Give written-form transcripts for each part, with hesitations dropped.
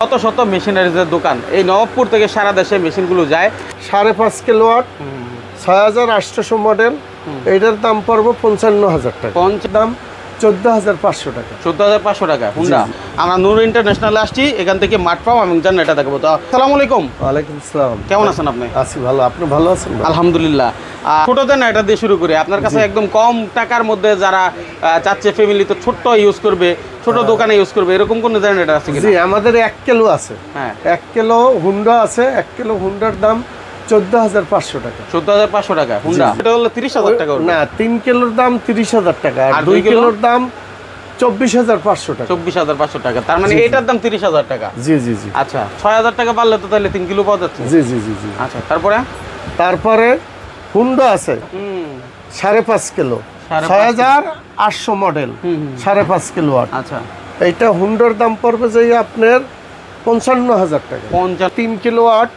শত শত মেশিনারিজের দোকান এই নবাবপুর থেকে সারা দেশে মেশিনগুলো যায়। 5.5 কিলোওয়াট 6800 মডেল, এটার দাম পড়বে 55,000 টাকা। দাম 14,500 টাকা। 14,500 টাকা হুন্ডা। আমরা নূর ইন্টারন্যাশনালে আসছি, এখান থেকে মাঠ পাও আমি জানি এটা দেখাবো। তো আসসালামু আলাইকুম। ওয়ালাইকুম আসসালাম। কেমন আছেন আপনি? আছি ভালো, আপনি ভালো আছেন? আলহামদুলিল্লাহ। ছোট দেন এটা দিয়ে শুরু করি। আপনার কাছে একদম কম টাকার মধ্যে যারা চাচ্ছে ফ্যামিলি তো ছোট্ট ইউজ করবে, ছোট দোকানে ইউজ করবে, এরকম কোন জেনারেটর আছে কি? জি, আমাদের 1 কিলো আছে। হ্যাঁ, 1 কিলো হুন্ডা আছে। 1 কিলো হুন্ডার দাম 14,500 টাকা। 14,500 টাকা হুন্ডা। এটা হলো 30,000 টাকা না, 3 কিলোর দাম 30,000 টাকা আর 2 কিলোর দাম 24,500 টাকা। 24,500 টাকা, তার মানে এটার দাম 30,000 টাকা। জি জি জি। আচ্ছা, 6,000 টাকা বাড়লে তো তাহলে 3 কিলো পাওয়া যাচ্ছে। জি জি জি জি। আচ্ছা, তারপরে হুন্ডা আছে 5.5 কিলো, 6,800 মডেল, 5.5 কিলোওয়াট। আচ্ছা, এইটা হুন্ডার দাম পড়বে যে আপনার 55,000 টাকা। 3 কিলোওয়াট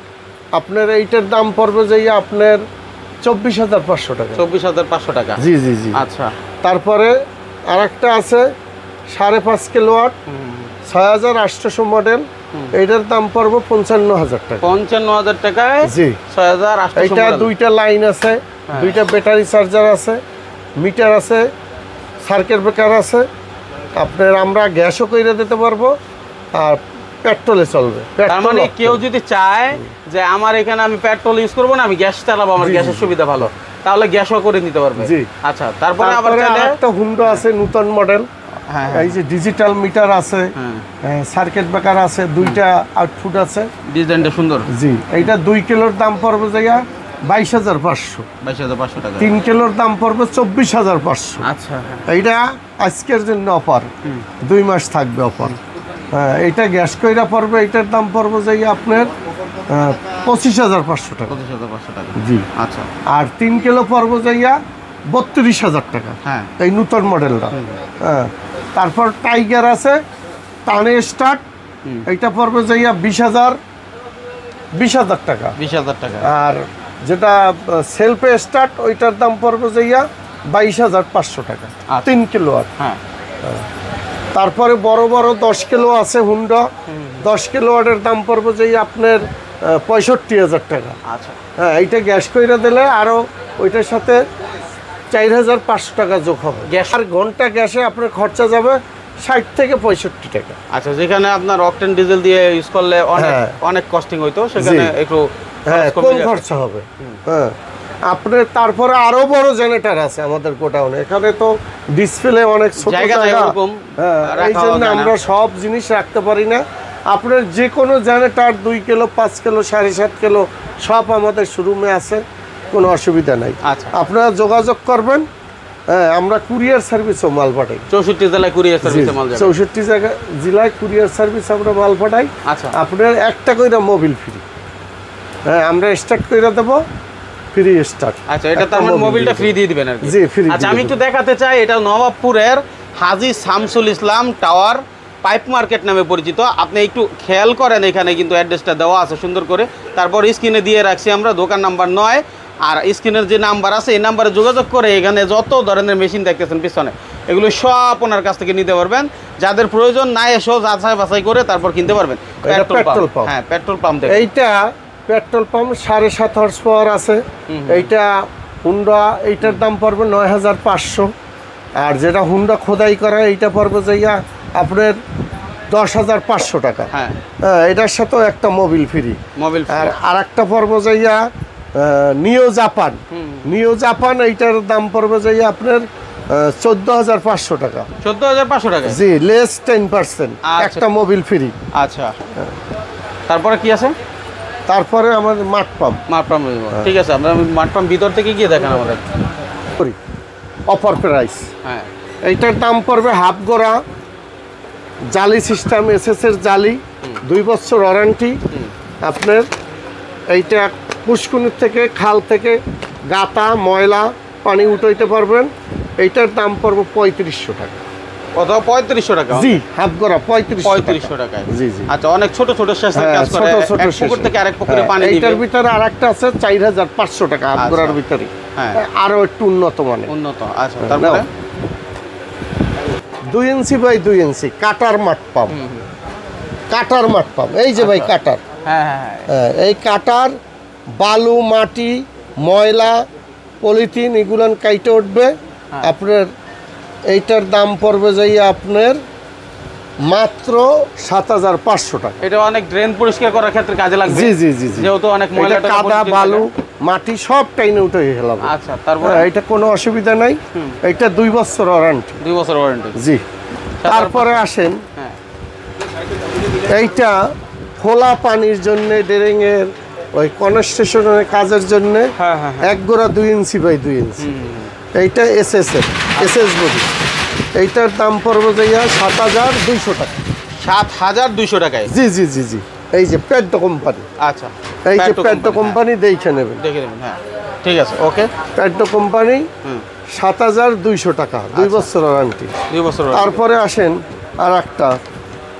আপনার এইটার দাম পড়বে যে আপনার 24,500 টাকা। 24,500 টাকা। জি জি জি। আচ্ছা, তারপরে আরেকটা আছে 5.5 কিলোওয়াট 6,800 মডেল, এইটার দাম পড়বে 55,000 টাকা। 55,000 টাকায় জি। 6,800। এইটা দুইটা লাইন আছে, দুইটা ব্যাটারি চার্জার আছে, মিটার আছে, সার্কিট ব্রেকার আছে। আপনার আমরা গ্যাসও কইরা দিতে পারবো আর পেট্রোলে চলবে। তার মানে কেউ যদি চায় যে আমার এখানে আমি পেট্রোল ইউজ করবো না, আমি গ্যাস চালাবো, আমার গ্যাসের সুবিধা ভালো, তাহলে গ্যাসও করে নিতে পারবে। জি। আচ্ছা, তারপরে আবার একটা হুন্ডা আছে নতুন মডেল, এই যে ডিজিটাল মিটার আছে, সার্কিট ব্রেকার আছে, দুইটা আউটপুট আছে, ডিজাইনটা সুন্দর। জি। এইটা 2 কিলোর দাম পড়বে জায়গা 22,500। 22,500 টাকা। 3 কিলোর দাম পড়বে 24,500। আচ্ছা, এইটা আজকের জন্য অফার, 2 মাস থাকবে অফার। এইটা গ্যাস কইরা পড়বে, এইটার দাম পড়বে যাই আপনার 25,500 টাকা। 25,500 টাকা। জি। আচ্ছা, আর 3 কিলো পড়বে যাইয়া 32,000 টাকা। হ্যাঁ, এই নতুন মডেলটা। তারপর টাইগার আছে টানে স্টার্ট, এইটা পড়বে যাইয়া 20,000 টাকা। 20,000 টাকা। আর যেটা সেলফে স্টার্ট ওইটার দাম পড়বে যাইয়া 22,500 টাকা। 3 কিলো আর। হ্যাঁ। তারপরে বড় বড় 10 কিলো আছে হুন্ডা, 10 কিলোওয়াটের দাম পড়বে যে আপনার 65,000 টাকা। আচ্ছা, হ্যাঁ, এইটা গ্যাস কইরা দিলে আরও ওইটার সাথে 4,500 টাকা যোগ হবে। গ্যাস আর ঘন্টা গ্যাসে আপনার খরচা যাবে 60 থেকে 65 টাকা। আচ্ছা, যেখানে আপনার অকটেন ডিজেল দিয়ে ইউজ করলে অনেক কস্টিং হইতো, সেখানে একটু কম খরচা হবে। হ্যাঁ, আপনার তারপরে আরো বড় জেনারেটর আছে আমাদের গোডাউনে। এখানে তো ডিসপ্লে অনেক ছোট জায়গা, এই জন্য আমরা সব জিনিস রাখতে পারি না। আপনার যে কোনো জেনারেটর 2 কিলো, 5 কিলো, 7.5 কিলো সব আমাদের শোরুমে আছে, কোনো অসুবিধা নাই। আচ্ছা, আপনারা যোগাযোগ করবেন। হ্যাঁ, আমরা কুরিয়ার সার্ভিসও মাল পাঠাই। 64 জেলায় কুরিয়ার সার্ভিসে মাল যাবে। 64 জেলায় কুরিয়ার সার্ভিস আমরা মাল পাঠাই। আচ্ছা, আপনার একটা কইরা মোবিল ফ্রি। হ্যাঁ, আমরা স্টার্ট কইরা দেবো, ফ্রি স্টার্ট। আচ্ছা, এটা তার মানে মোবিলটা ফ্রি দিয়ে দিবেন আর কি? জি, ফ্রি। আচ্ছা, আমি একটু দেখাতে চাই, এটা নবাবপুরের হাজী Shamsul Islam tower pipe market নামে পরিচিত। আপনি একটু খেয়াল করেন, এখানে কিন্তু অ্যাড্রেসটা দেওয়া আছে সুন্দর করে। তারপর স্ক্রিনে দিয়ে রাখছি আমরা, দোকান নাম্বার 9, আর স্ক্রিনের যে নাম্বার আছে এই নাম্বারে যোগাযোগ করে এখানে যত ধরনের মেশিন দেখতেছেন পিছনে, এগুলো সব ওনার কাছ থেকে নিতে পারবেন। যাদের প্রয়োজন নাই এসেও যাচাই বাছাই করে তারপর কিনতে পারবেন। Petrol pump. হ্যাঁ, পেট্রোল পাম্প। এইটা পেট্রোল পাম্প 7.5 হর্স পাওয়ার আছে। এইটা হুন্ডা, এইটার দাম পড়বে 9,500। আর যেটা হুন্ডা খোদাই করা এইটা পড়বে যাইয়া আপনার 10,500 টাকা। হ্যাঁ, এটার সাথেও একটা মোবিল ফ্রি। মোবিল। আর একটা পড়বে যাইয়া নিও জাপান। নিও জাপান এইটার দাম পড়বে যাইয়া আপনার 14,500 টাকা। 14,500 টাকা। জি, লেস 10%। একটা মোবিল ফ্রি। আচ্ছা, তারপরে কি আছে? তারপরে আমাদের মাঠ পাম্প। ঠিক আছে, আমরা মাঠ পাম্প ভিতর থেকে গিয়ে দেখেন আমাদের অফার প্রাইস। হ্যাঁ, এইটার দাম পড়বে হাফ গোড়া জালি সিস্টেম, এসএস এর জালি, 2 বছর ওয়ারেন্টি। আপনার এইটা পুষ্কুনির থেকে, খাল থেকে গাতা ময়লা পানি উঠাইতে পারবেন। এইটার দাম পড়বে 3500 টাকা। কত? 3500 টাকা। জি, হাফ গোড়া 3500 টাকা। জি জি। আচ্ছা, অনেক ছোট ছোট শেষের কাজ করে, এক পুকুর থেকে আরেক পুকুরে পানি দিবে। এইটার ভিতরে আরেকটা আছে 4,500 টাকা হাফ গোড়ার ভিতরে। হ্যাঁ, আরো একটু উন্নত মানে। উন্নত। আচ্ছা, তারপরে 2 ইঞ্চি বাই 2 ইঞ্চি কাটার মাঠ পাম্প। কাটার মাঠ পাম্প, এই যে ভাই কাটার। হ্যাঁ হ্যাঁ হ্যাঁ, এই কাটার বালু মাটি ময়লা পলিথিন এগুলান কাইটে উঠবে। আপনার এইটার দাম পড়বে যাই আপনার মাত্র ৭৫০০ টাকা। এটা অনেক ড্রেন পরিষ্কার করার ক্ষেত্রে কাজে লাগবে। জি জি জি জি, যেহেতু অনেক ময়লা কাদা বালু মাটি সব টাইনে উঠে গেলাম। আচ্ছা, তারপর এটা কোনো অসুবিধা নাই। এটা 2 বছর ওয়ারেন্টি। 2 বছর ওয়ারেন্টি। জি। তারপরে আসেন, হ্যাঁ, এইটা খোলা পানির জন্য ড্রেনিং এর ওই কনস্ট্রাকশনের কাজের জন্য। হ্যাঁ হ্যাঁ 1 গোড়া 2 ইঞ্চি বাই 2 ইঞ্চি। এইটা এসএস বডি। এইটার দাম পড়বে যাইয়া ৭২০০ টাকা। ৭২০০ টাকায়? জি জি জি জি। এই যে পেড্ডো কোম্পানি। আচ্ছা, এই যে পেড্ডো কোম্পানি দেখে নেবেন, দেখে নেবেন। হ্যাঁ ঠিক আছে, ওকে। পেড্ডো কোম্পানি ৭২০০ টাকা, 2 বছর ওয়ারেন্টি। 2 বছর। তারপরে আসেন আর একটা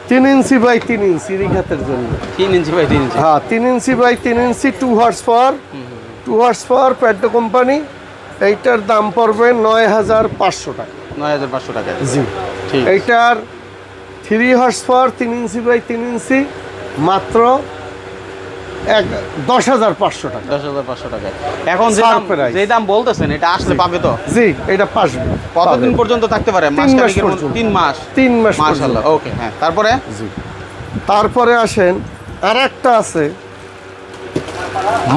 3 ইঞ্চি বাই 3 ইঞ্চি রিঘাতের জন্য। 3 ইঞ্চি বাই 3 ইঞ্চি? হ্যাঁ, 3 ইঞ্চি বাই 3 ইঞ্চি 2 হর্স পাওয়ার পেড্ডো কোম্পানি। এইটার দাম পড়বে ৯৫০০ টাকা। ৯৫০০ টাকা? জি। ঠিক। এইটার 3 হর্স পাওয়ার 3 ইঞ্চি বাই 3 ইঞ্চি মাত্র ১০৫০০ টাকা। ১০৫০০ টাকা। এখন Surprise। যে দাম বলতেছেন এটা আসলে পাবে তো? জি, এটা পাসবে। কতদিন পর্যন্ত থাকতে পারে? 3 মাস পর্যন্ত। 3 মাস? 3 মাস মাশাআল্লাহ, ওকে। হ্যাঁ, তারপরে? জি। তারপরে আসেন আর একটা আছে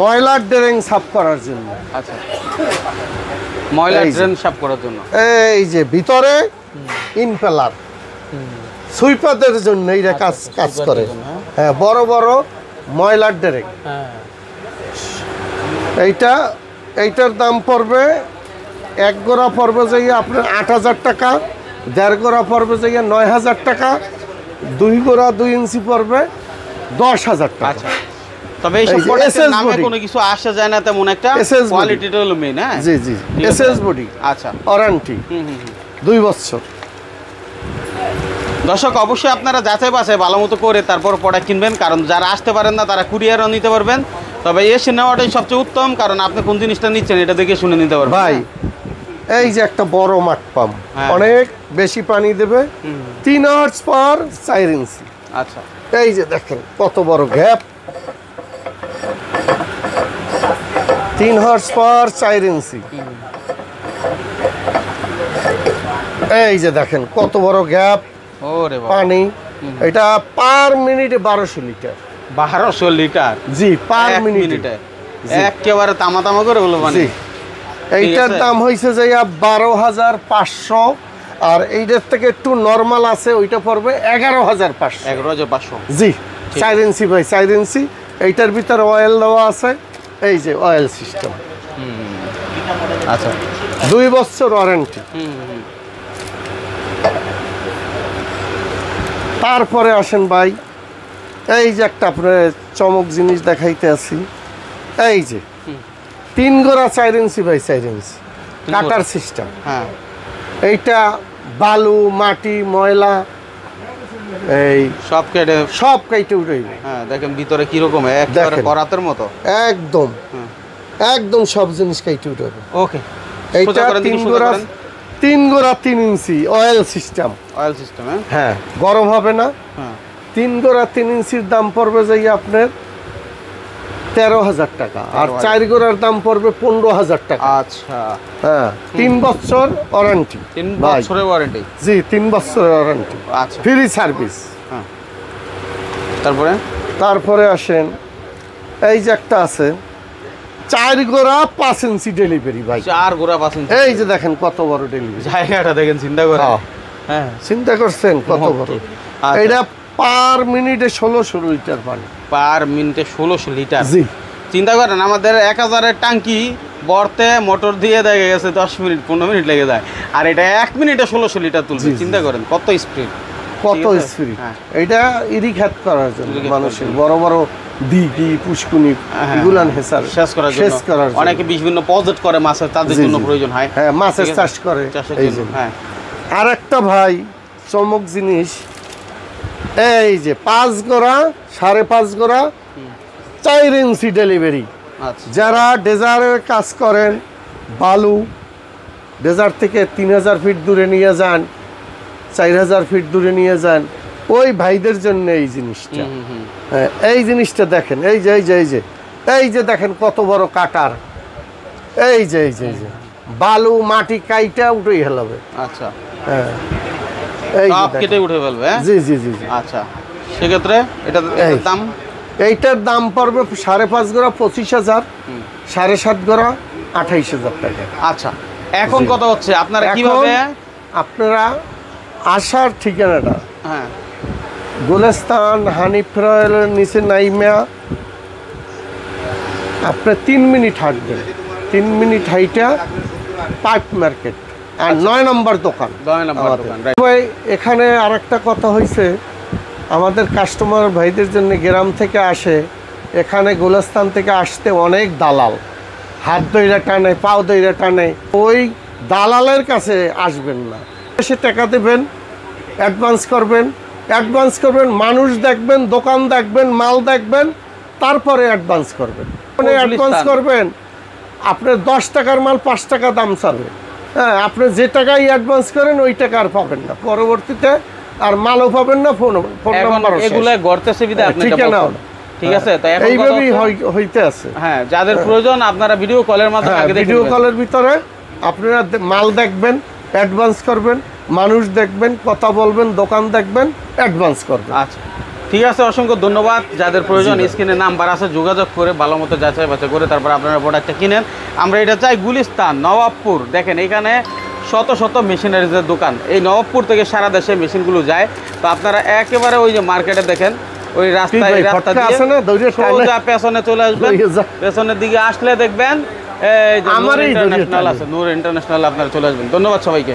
ময়লার ড্রেন সাফ করার জন্য। আচ্ছা, ময়লার ড্রেন সাফ করার জন্য। এই যে ভিতরে ইনপেলার সুইপারদের জন্য এইটা কাজ করে। হ্যাঁ, বড় বড় ময়লার ড্রেন। এইটার দাম পড়বে 1 গোড়া পড়বে যাইয়া আপনার ৮০০০ টাকা, 1.5 গোড়া পড়বে যাইয়া ৯০০০ টাকা, 2 গোড়া 2 ইঞ্চি পড়বে ১০০০০ টাকা। আচ্ছা, তবে এই সব প্রোডাক্টের নামে কোনো কিছু আসে যায় না তেমন একটা, কোয়ালিটিটা হলো মেইন। হ্যাঁ জি জি, এসএস বডি। আচ্ছা, ওয়ারেন্টি 2 বছর। দর্শক, অবশ্যই আপনারা যাচাই বাছাই ভালো মতো করে তারপর প্রোডাক্ট কিনবেন, কারণ যারা আসতে পারেন না তারা কুরিয়ারও নিতে পারবেন। তবে এসে নেওয়াটাই সবচেয়ে উত্তম, কারণ আপনি কোন জিনিসটা নিচ্ছেন এটা দেখে শুনে নিতে পারবেন। ভাই, এই যে একটা বড় মাঠ পাম্প, অনেক বেশি পানি দেবে, 3 হর্স পাওয়ার 4 ইঞ্চি। আচ্ছা, এই যে দেখেন কত বড় গ্যাপ, 3 হর্স পাওয়ার 4 ইঞ্চি। এই যে দেখেন কত বড় গ্যাপ, ওরে বাবা, পানি। এটা পার মিনিটে 1200 লিটার। 1200 লিটার? জি, পার মিনিটে একেবারে তামা তামা করে বলবো মানে। এইটার দাম হয়েছে যে ১২৫০০, আর এইটার থেকে একটু নরমাল আছে, ওইটা পড়বে ১১৫০০। ১১৫০০? জি, 4 ইঞ্চি বাই 4 ইঞ্চি। এইটার ভিতরে অয়েল দেওয়া আছে, এই যে অয়েল সিস্টেম। আচ্ছা, 2 বছর ওয়ারেন্টি। তারপরে আসেন ভাই, এই যে একটা আপনার চমক জিনিস দেখাইতে আছি। এই যে 3 গোড়া 4 inch by 4 inch cutter system. হ্যাঁ, এইটা বালু মাটি ময়লা এই সব কেটে উঠাইবে। হ্যাঁ, দেখেন ভিতরে কিরকম, একেবারে করাতের মতো। একদম সব জিনিস কেটে উঠাবে। ওকে, এইটা 3 গোড়া 3 ইঞ্চি অয়েল সিস্টেম। Oil system? হ্যাঁ, গরম হবে না। হ্যাঁ, 3 গোড়া 3 ইঞ্চির দাম পড়বে যাই আপনার ১৩,০০০ টাকা, আর 4 গোড়ার দাম পড়বে ১৫,০০০ টাকা। আচ্ছা, হ্যাঁ, 3 বছর ওয়ারেন্টি। 3 বছরের ওয়ারেন্টি? জি, 3 বছরের ওয়ারেন্টি। আচ্ছা, ফ্রি সার্ভিস। হ্যাঁ, তারপরে আসেন, এই যে একটা আছে 4 গোড়া 5 ইঞ্চি ডেলিভারি। ভাই, 4 গোড়া 5 ইঞ্চি? এই যে দেখেন কত বড় ডেলিভারি, জায়গাটা দেখেন, চিন্তা করে। হ্যাঁ, চিন্তা করছেন কত বড়। এটা পার মিনিটে ১৬০০ লিটার পানি। পার মিনিটে ১৬০০ লিটার? জি। চিন্তা করেন, আমাদের 1000-এর ট্যাঙ্কি বর্তে মোটর দিয়ে দেখা গেছে 10 মিনিট 15 মিনিট লেগে যায়, আর এটা 1 মিনিটে ১৬০০ লিটার তুলবে। চিন্তা করেন কত স্পিড, কত স্পিড। এটা ইরিঘাত করার জন্য, মানুষের বড় বড় দিঘি পুষ্কুনি এগুলান শেষ করার জন্য। অনেকে বিভিন্ন প্রজেক্ট করে মাছের, তাদের জন্য প্রয়োজন হয়। হ্যাঁ, মাছের চাষ করে। হ্যাঁ, আর একটা ভাই চমক জিনিস, এই যে 5 গোড়া 5.5 গোড়া 4 ইঞ্চি ডেলিভারি। যারা ডেজার্টের কাজ করেন, বালু ডেজার্ট থেকে 3000 ফিট দূরে নিয়ে যান, 4000 ফিট দূরে নিয়ে যান, ওই ভাইদের জন্য এই জিনিসটা। হ্যাঁ, এই জিনিসটা দেখেন, এই যে এই যে এই যে এই যে দেখেন কত বড় কাটার, এই যে এই যে এই যে বালু মাটি কাইটা উঠেই হেলাবে। আচ্ছা, হ্যাঁ, এই যে সব দেখেন। কেটে উঠে ফেলবে, হ্যাঁ? জি জি জি জি। আচ্ছা, সেক্ষেত্রে এটার দাম? এইটার দাম পড়বে 5.5 গড়া 25,000, 7.5 গড়া 28,000 টাকা। আচ্ছা, এখন জি। কত হচ্ছে আপনারা এখন কিভাবে? আপনারা আসার ঠিকানাটা হ্যাঁ, গুলিস্তান হানিফ রয়েলের নিচে নাইমা আপনি 3 মিনিট হাঁটবেন, 3 মিনিট হাইটা পাইপ মার্কেট আর 9 নম্বর দোকান। 9 নম্বর দোকান, রাইট। ভাই এখানে আরেকটা কথা হয়েছে, আমাদের কাস্টমার ভাইদের জন্য গ্রাম থেকে আসে, এখানে গুলিস্তান থেকে আসতে অনেক দালাল, হাত দইরা টানে, পাও দইরা টানে, ওই দালালের কাছে আসবেন না। এসে টাকা দেবেন, অ্যাডভান্স করবেন, মানুষ দেখবেন, দোকান দেখবেন, মাল দেখবেন, তারপরে অ্যাডভান্স করবেন। অ্যাডভান্স করবেন, আপনার 10 টাকার মাল 5 টাকা দাম চাবে। হ্যাঁ, আপনি যে টাকায় অ্যাডভান্স করেন ওই টাকা আর পাবেন না, পরবর্তীতে আর মালও পাবেন না, ফোন নাম্বার এগুলো গড়তেছে বিধায় আপনি এটা ঠিকানা। বলছেন। ঠিক আছে, তো এখন এইভাবেই হইতে আছে। হ্যাঁ, যাদের প্রয়োজন আপনারা ভিডিও কলের মাধ্যমে আগে দেখে ভিডিও নেবেন। কলের ভিতরে আপনারা মাল দেখবেন, অ্যাডভান্স করবেন, মানুষ দেখবেন, কথা বলবেন, দোকান দেখবেন, অ্যাডভান্স করবেন। আচ্ছা, ঠিক আছে, অসংখ্য ধন্যবাদ। যাদের প্রয়োজন স্ক্রিনে নাম্বার আছে, যোগাযোগ করে ভালো মতো যাচাই বাছাই করে তারপর আপনারা প্রোডাক্টটা কিনেন। আমরা এটা চাই গুলিস্তান নবাবপুর। দেখেন এখানে শত শত মেশিনারিজের দোকান, এই নবাবপুর থেকে সারা দেশে মেশিনগুলো যায়। তো আপনারা একেবারে ওই যে মার্কেটে দেখেন ওই রাস্তায়, রাস্তা দিয়ে সোজা পেছনে চলে আসবেন, পেছনের দিকে আসলে দেখবেন এই যে নূর ইন্টারন্যাশনাল আছে, নূর ইন্টারন্যাশনাল আপনারা চলে আসবেন। ধন্যবাদ সবাইকে।